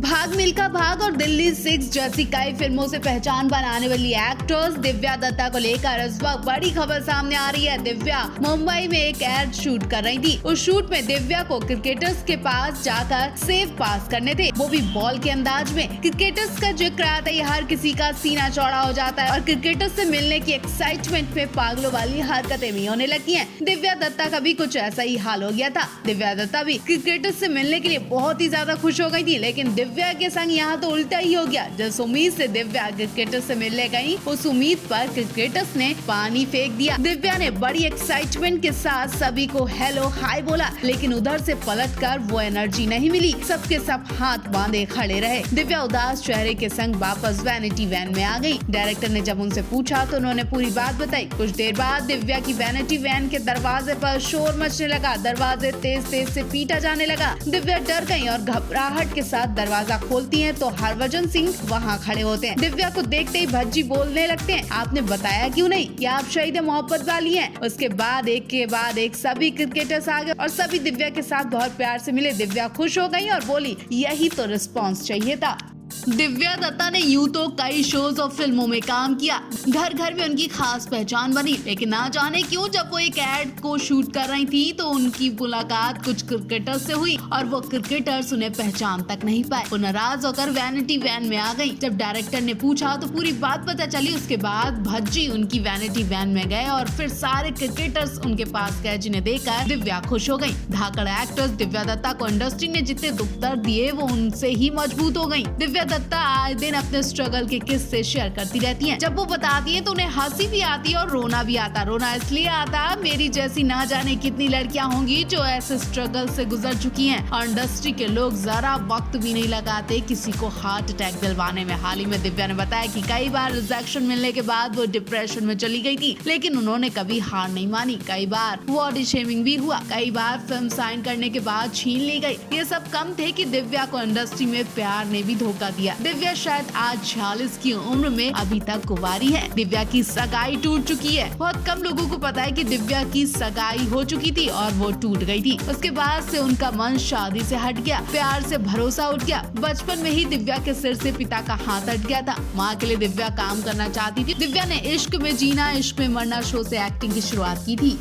भाग मिल्खा भाग और दिल्ली 6 जैसी कई फिल्मों से पहचान बनाने वाली एक्ट्रेस दिव्या दत्ता को लेकर इस वक्त बड़ी खबर सामने आ रही है। दिव्या मुंबई में एक एड शूट कर रही थी। उस शूट में दिव्या को क्रिकेटर्स के पास जाकर सेव पास करने थे, वो भी बॉल के अंदाज में। क्रिकेटर्स का जिक्र आता है, हर किसी का सीना चौड़ा हो जाता है और क्रिकेटर्स से मिलने की एक्साइटमेंट में पागलों वाली हरकतें भी होने लगी हैं। दिव्या दत्ता का भी कुछ ऐसा ही हाल हो गया था। दिव्या दत्ता भी क्रिकेटर्स से मिलने के लिए बहुत ही ज्यादा खुश हो गई थी, लेकिन दिव्या के संग यहाँ तो उल्टा ही हो गया। जिस उम्मीद से दिव्या क्रिकेटर से मिलने गई, उस उम्मीद पर क्रिकेटर्स ने पानी फेंक दिया। दिव्या ने बड़ी एक्साइटमेंट के साथ सभी को हेलो हाय बोला, लेकिन उधर से पलटकर वो एनर्जी नहीं मिली। सबके सब हाथ बांधे खड़े रहे। दिव्या उदास चेहरे के संग वापस वैनिटी वैन में आ गई। डायरेक्टर ने जब उनसे पूछा तो उन्होंने पूरी बात बताई। कुछ देर बाद दिव्या की वैनिटी वैन के दरवाजे पर शोर मचने लगा। दरवाजे तेज तेज से पीटा जाने लगा। दिव्या डर गई और घबराहट के साथ दरवाजा खोलती हैं तो हरभजन सिंह वहाँ खड़े होते हैं। दिव्या को देखते ही भज्जी बोलने लगते हैं, आपने बताया क्यों नहीं कि आप शहीद मोहब्बत वाली हैं। उसके बाद एक के बाद एक सभी क्रिकेटर्स आ गए और सभी दिव्या के साथ बहुत प्यार से मिले। दिव्या खुश हो गई और बोली, यही तो रिस्पॉन्स चाहिए था। दिव्या दत्ता ने यूं तो कई शोज और फिल्मों में काम किया, घर घर में उनकी खास पहचान बनी, लेकिन ना जाने क्यों जब वो एक एड को शूट कर रही थी तो उनकी मुलाकात कुछ क्रिकेटर्स से हुई और वो क्रिकेटर्स उन्हें पहचान तक नहीं पाए। वो नाराज होकर वैनिटी वैन में आ गई। जब डायरेक्टर ने पूछा तो पूरी बात पता चली। उसके बाद भज्जी उनकी वैनिटी वैन में गए और फिर सारे क्रिकेटर्स उनके पास गए, जिन्हें देखकर दिव्या खुश हो गई। धाकड़ एक्ट्रेस दिव्या दत्ता को इंडस्ट्री ने जितने दुख दर्द दिए वो उनसे ही मजबूत हो गई। दिव्या दत्ता आए दिन अपने स्ट्रगल के किस्से शेयर करती रहती हैं। जब वो बताती हैं तो उन्हें हंसी भी आती है और रोना भी आता। रोना इसलिए आता, मेरी जैसी ना जाने कितनी लड़कियां होंगी जो ऐसे स्ट्रगल से गुजर चुकी हैं और इंडस्ट्री के लोग जरा वक्त भी नहीं लगाते किसी को हार्ट अटैक दिलवाने में। हाल ही में दिव्या ने बताया कि कई बार रिजेक्शन मिलने के बाद वो डिप्रेशन में चली गई थी, लेकिन उन्होंने कभी हार नहीं मानी। कई बार बॉडी शेमिंग भी हुआ, कई बार फिल्म साइन करने के बाद छीन ली गई। ये सब कम थे कि दिव्या को इंडस्ट्री में प्यार ने भी धोखा दिया। दिव्या शायद आज 46 की उम्र में अभी तक कुंवारी है। दिव्या की सगाई टूट चुकी है। बहुत कम लोगों को पता है कि दिव्या की सगाई हो चुकी थी और वो टूट गई थी। उसके बाद से उनका मन शादी से हट गया, प्यार से भरोसा उठ गया। बचपन में ही दिव्या के सिर से पिता का हाथ हट गया था। माँ के लिए दिव्या काम करना चाहती थी। दिव्या ने इश्क में जीना इश्क में मरना शो से एक्टिंग की शुरुआत की थी।